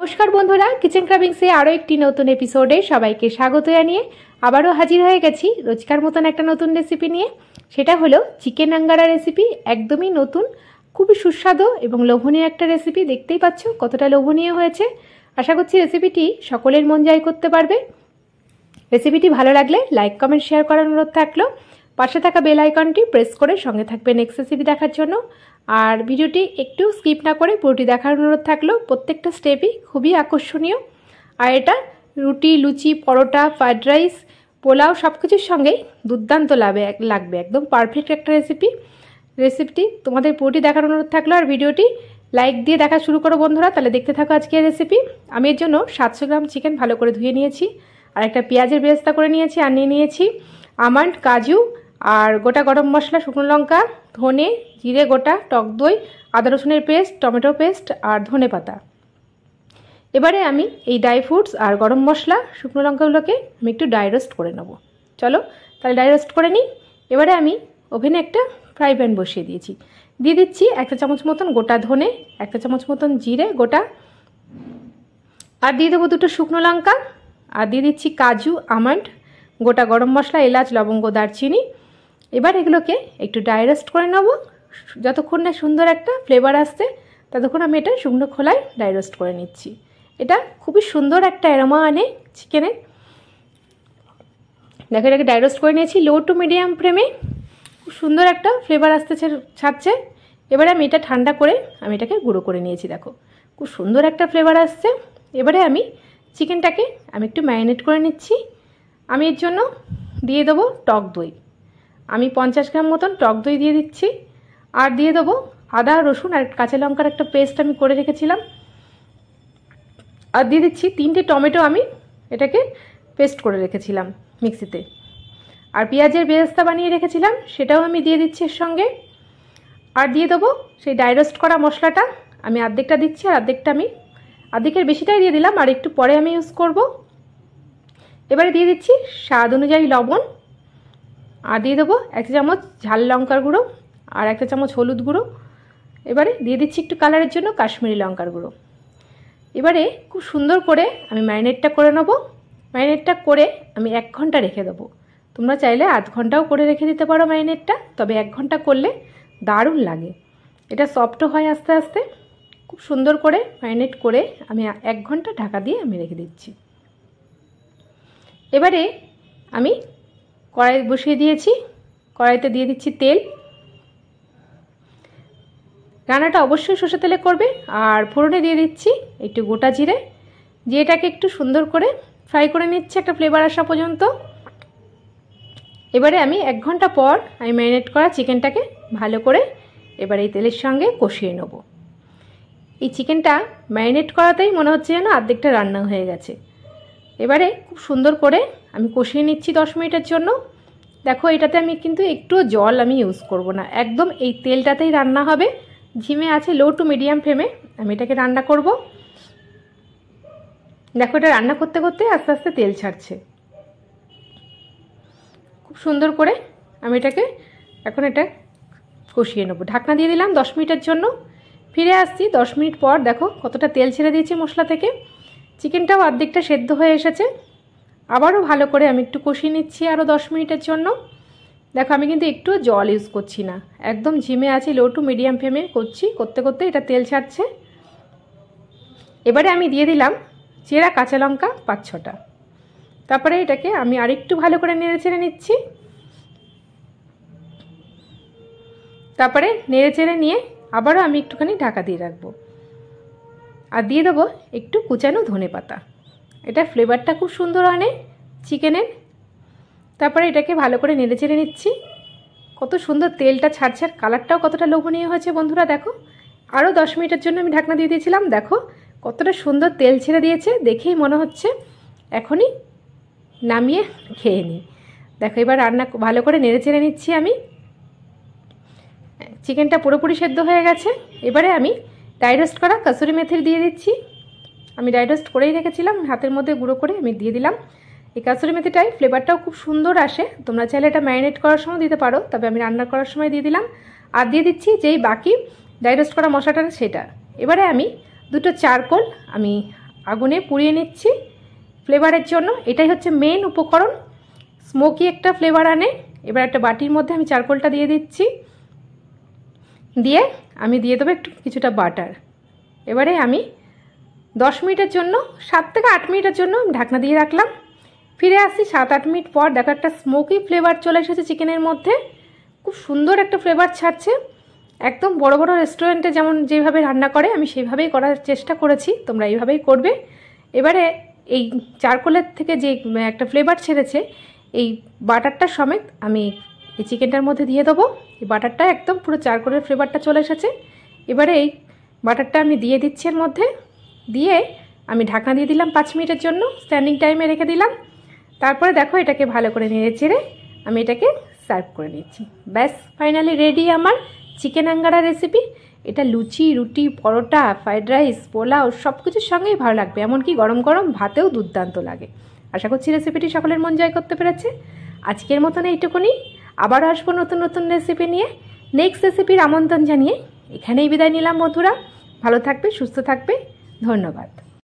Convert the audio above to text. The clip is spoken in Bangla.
নমস্কার বন্ধুরা, কিচেন ক্রাভিংসে আরও একটি নতুন এপিসোডে সবাইকে স্বাগত জানিয়ে আবারও হাজির হয়ে গেছি রোজকার মতন একটা নতুন রেসিপি নিয়ে। সেটা হলো চিকেন আঙ্গারা রেসিপি। একদমই নতুন, খুবই সুস্বাদু এবং লোভনীয় একটা রেসিপি। দেখতেই পাচ্ছ কতটা লোভনীয় হয়েছে। আশা করছি রেসিপিটি সকলের মন জয় করতে পারবে। রেসিপিটি ভালো লাগলে লাইক কমেন্ট শেয়ার করার অনুরোধ থাকলো। পাশে থাকা বেল আইকনটি প্রেস করে সঙ্গে থাকবে নেক্সট রেসিপি দেখার জন্য। আর ভিডিওটি একটু স্কিপ না করে পুরোটি দেখার অনুরোধ থাকলো। প্রত্যেকটা স্টেপই খুবই আকর্ষণীয়। আর এটা রুটি, লুচি, পরোটা, ফ্রাইড রাইস, পোলাও সব কিছুর সঙ্গেই দুর্দান্ত লাগবে। একদম পারফেক্ট একটা রেসিপিটি তোমাদের পুরোটি দেখার অনুরোধ থাকলো। আর ভিডিওটি লাইক দিয়ে দেখা শুরু করো বন্ধুরা। তাহলে দেখতে থাকো আজকের রেসিপি। আমি এর জন্য 700 গ্রাম চিকেন ভালো করে ধুয়ে নিয়েছি। আর একটা পেঁয়াজের বেরেস্তা করে নিয়েছি। আর নিয়ে নিয়েছি আমন্ড, কাজু, আর গোটা গরম মশলা, শুকনো লঙ্কা, ধনে, জিরে গোটা, টক দই, আদা রসুনের পেস্ট, টমেটো পেস্ট আর ধনে পাতা। এবারে আমি এই ড্রাই ফ্রুটস আর গরম মশলা, শুকনো লঙ্কাগুলোকে আমি একটু ড্রাই রোস্ট করে নেব। চলো তাহলে ড্রাই রোস্ট করে নিই। এবারে আমি ওভেনে একটা ফ্রাই প্যান বসিয়ে দিয়েছি। দিয়ে দিচ্ছি 1 চা চামচ মতন গোটা ধনে, 1 চা চামচ মতন জিরে গোটা, আর দিয়ে দেবো 2টো শুকনো লঙ্কা, আর দিয়ে দিচ্ছি কাজু, আমন্ড, গোটা গরম মশলা, এলাচ, লবঙ্গ, দারচিনি। এবার এগুলোকে একটু ড্রাই রোস্ট করে নেব। যতক্ষণ না সুন্দর একটা ফ্লেভার আসছে ততক্ষণ আমি এটা শুকনো খোলায় ড্রাই রোস্ট করে নিচ্ছি। এটা খুবই সুন্দর একটা অ্যারোমা আনে চিকেনে। দেখো এটাকে ড্রাই রোস্ট করে নিয়েছি লো টু মিডিয়াম ফ্লেমে। খুব সুন্দর একটা ফ্লেভার আসতে ছাড়ছে। এবারে আমি এটা ঠান্ডা করে আমি এটাকে গুঁড়ো করে নিয়েছি। দেখো খুব সুন্দর একটা ফ্লেভার আসছে। এবারে আমি চিকেনটাকে আমি একটু ম্যারিনেট করে নিচ্ছি। আমি এর জন্য দিয়ে দেবো টক দই। আমি 50 গ্রাম মতন টক দই দিয়ে দিচ্ছি। আর দিয়ে দেবো আদা, রসুন আর কাঁচা লঙ্কার একটা পেস্ট আমি করে রেখেছিলাম। আর দিয়ে দিচ্ছি 3টে টমেটো, আমি এটাকে পেস্ট করে রেখেছিলাম মিক্সিতে। আর পেঁয়াজের বেরেস্তা বানিয়ে রেখেছিলাম, সেটাও আমি দিয়ে দিচ্ছি এর সঙ্গে। আর দিয়ে দেবো সেই ড্রাই রোস্ট করা মশলাটা। আমি অর্ধেকটা দিচ্ছি আর অর্ধেকের বেশিটাই দিয়ে দিলাম, আর একটু পরে আমি ইউজ করব। এবারে দিয়ে দিচ্ছি স্বাদ অনুযায়ী লবণ। আর দিয়ে দেবো 1 চা চামচ ঝাল লঙ্কার গুঁড়ো আর 1 চা চামচ হলুদ গুঁড়ো। এবারে দিয়ে দিচ্ছি একটু কালারের জন্য কাশ্মীরি লঙ্কার গুঁড়ো। এবারে খুব সুন্দর করে আমি ম্যারিনেটটা করে নেব। ম্যারিনেটটা করে আমি 1 ঘন্টা রেখে দেবো। তোমরা চাইলে আধ ঘন্টাও করে রেখে দিতে পারো ম্যারিনেটটা, তবে 1 ঘন্টা করলে দারুণ লাগে। এটা সফটও হয় আস্তে আস্তে। খুব সুন্দর করে ম্যারিনেট করে আমি 1 ঘন্টা ঢাকা দিয়ে আমি রেখে দিচ্ছি। এবারে আমি কড়াই বসিয়ে দিয়েছি। কড়াইতে দিয়ে দিচ্ছি তেল। রান্নাটা অবশ্যই সরষের তেলে করবে। আর ফোড়নে দিয়ে দিচ্ছি একটু গোটা জিরে। জিরেটাকে একটু সুন্দর করে ফ্রাই করে নিচ্ছি একটা ফ্লেভার আসা পর্যন্ত। এবারে আমি 1 ঘন্টা পর আমি ম্যারিনেট করা চিকেনটাকে ভালো করে এবার এই তেলের সঙ্গে কষিয়ে নেব। এই চিকেনটা ম্যারিনেট করাতেই মনে হচ্ছে যেন অর্ধেকটা রান্না হয়ে গেছে। এবারে খুব সুন্দর করে আমি কষিয়ে নিচ্ছি 10 মিনিটের জন্য। দেখো এটাতে আমি কিন্তু একটু জল আমি ইউজ করব না, একদম এই তেলটাতেই রান্না হবে। ঝিমে আছে লো টু মিডিয়াম ফ্লেমে আমি এটাকে রান্না করব। দেখো এটা রান্না করতে করতে আস্তে আস্তে তেল ছাড়ছে। খুব সুন্দর করে আমি এটাকে এখন এটা কষিয়ে নেব। ঢাকনা দিয়ে দিলাম 10 মিনিটের জন্য। ফিরে আসছি 10 মিনিট পর। দেখো কতটা তেল ছেড়ে দিয়েছি মশলা থেকে। চিকেনটাও অর্ধেকটা সেদ্ধ হয়ে এসেছে। আবারও ভালো করে আমি একটু কষিয়ে নিচ্ছি আরও 10 মিনিটের জন্য। দেখো আমি কিন্তু একটু জল ইউজ করছি না, একদম ঝিমে আছি লো টু মিডিয়াম ফ্লেমে করছি। করতে করতে এটা তেল ছাড়ছে। এবারে আমি দিয়ে দিলাম চেরা কাঁচা লঙ্কা 5-6টা। তারপরে এটাকে আমি আরেকটু ভালো করে নেড়ে চেড়ে নিচ্ছি। তারপরে নেড়ে চেড়ে নিয়ে আবারও আমি একটুখানি ঢাকা দিয়ে রাখবো। আর দিয়ে দেবো একটু কুচানো ধনে পাতা। এটা ফ্লেভারটা খুব সুন্দর আনে চিকেনের। তারপরে এটাকে ভালো করে নেড়ে চেড়ে নিচ্ছি। কত সুন্দর তেলটা ছাড়ছে আর কালারটাও কতটা লোভনীয় হয়েছে বন্ধুরা। দেখো আরও 10 মিনিটের জন্য আমি ঢাকনা দিয়ে দিয়েছিলাম। দেখো কতটা সুন্দর তেল ছেড়ে দিয়েছে, দেখেই মনে হচ্ছে এখনই নামিয়ে খেয়ে নিই। দেখো এবার রান্না ভালো করে নেড়ে চেড়ে নিচ্ছি আমি। চিকেনটা পুরোপুরি সেদ্ধ হয়ে গেছে। এবারে আমি ড্রাই রোস্ট করা কাসুরি মেথি দিয়ে দিচ্ছি। আমি ড্রাই রোস্ট করেই রেখেছিলাম, হাতের মধ্যে গুঁড়ো করে আমি দিয়ে দিলাম। এই কাসুরি মেথিটাই ফ্লেভারটাও খুব সুন্দর আসে। তোমরা চাইলে এটা ম্যারিনেট করার সময় দিতে পারো, তবে আমি রান্না করার সময় দিয়ে দিলাম। আর দিয়ে দিচ্ছি যেই বাকি ড্রাই রোস্ট করা মশলাটা সেটা। এবারে আমি 2টো চারকোল আমি আগুনে পুড়িয়ে নিচ্ছি ফ্লেভারের জন্য। এটাই হচ্ছে মেন উপকরণ, স্মোকি একটা ফ্লেভার আনে। এবার একটা বাটির মধ্যে আমি চারকোলটা দিয়ে দিচ্ছি, দিয়ে আমি দিয়ে দেবো একটু কিছুটা বাটার। এবারে আমি 10 মিনিটের জন্য, 7 থেকে 8 মিনিটের জন্য ঢাকনা দিয়ে রাখলাম। ফিরে আসি 7-8 মিনিট পর, দেখো একটা স্মোকি ফ্লেভার চলে এসেছে চিকেনের মধ্যে, খুব সুন্দর একটা ফ্লেভার ছাড়ছে। একদম বড় বড় রেস্টুরেন্টে যেভাবে রান্না করে আমি সেইভাবেই করার চেষ্টা করেছি, তোমরা এইভাবেই করবে। এবারে এই চারকোলের থেকে যে একটা ফ্লেভার ছেড়েছে, এই বাটারটা সমেত আমি এই চিকেনটার মধ্যে দিয়ে দেবো। এই বাটারটা একদম পুরো চারকোলের ফ্লেভারটা চলে এসেছে। এবারে এই বাটারটা আমি দিয়ে দিচ্ছি এর মধ্যে, দিয়ে আমি ঢাকনা দিয়ে দিলাম 5 মিনিটের জন্য, স্ট্যান্ডিং টাইমে রেখে দিলাম। তারপরে দেখো এটাকে ভালো করে নেড়ে চেড়ে আমি এটাকে সার্ভ করে নিচ্ছি। ব্যাস, ফাইনালি রেডি আমার চিকেন আঙ্গারা রেসিপি। এটা লুচি, রুটি, পরোটা, ফ্রাইড রাইস, পোলাও সব কিছুর সঙ্গেই ভালো লাগবে, এমনকি গরম গরম ভাতেও দুর্দান্ত লাগে। আশা করছি রেসিপিটি সকলের মন জয় করতে পেরেছে। আজকের মতন এইটুকুনি, আবারও আসবো নতুন নতুন রেসিপি নিয়ে। নেক্সট রেসিপির আমন্ত্রণ জানিয়ে এখানেই বিদায় নিলাম বন্ধুরা। ভালো থাকবে, সুস্থ থাকবে, ধন্যবাদ।